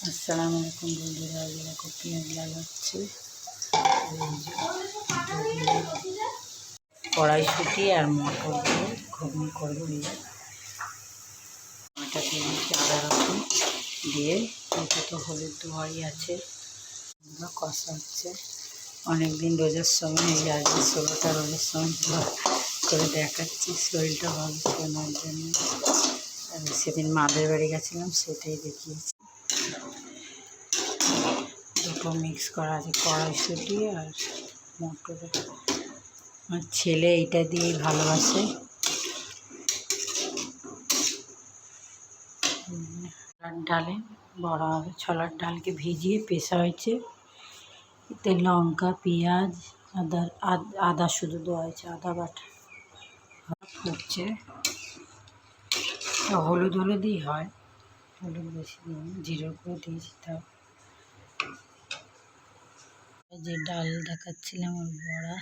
আসসালামু আলাইকুম বন্ধুরা, দেখো পেঁয়াজ লাগাচ্ছি। কড়াইশুঁটি আর মটর দিয়ে ঘুগনি করবো। এটা দিয়ে আদা রসুন দিয়ে, এটা তো হলুদ দোয়াই আছে, কষা হচ্ছে। অনেকদিন রোজার সময় এই আজকে 16টা রোজার সময় করে দেখাচ্ছি। শরীরটা ভালো ছিল না জন্য সেদিন মাদের বাড়ি গেছিলাম, সেটাই দেখিয়েছি। দুটো মিক্স করা আছে, কড়াইশুঁটি আর মটর। আমার ছেলে এইটা দিয়েই ভালোবাসে। ছোলার ডালে বড়া হবে। ছোলার ডালকে ভিজিয়ে পেশা হয়েছে, এতে লঙ্কা, পেঁয়াজ, আদা শুধু দেওয়া হয়েছে, আদা বাটা। ফুটছে, হলুদই হয়, হলুদ বেশি দিই, জিরে করে দিয়েছি। তাও যে ডাল দেখাচ্ছিলাম ওর বড়া।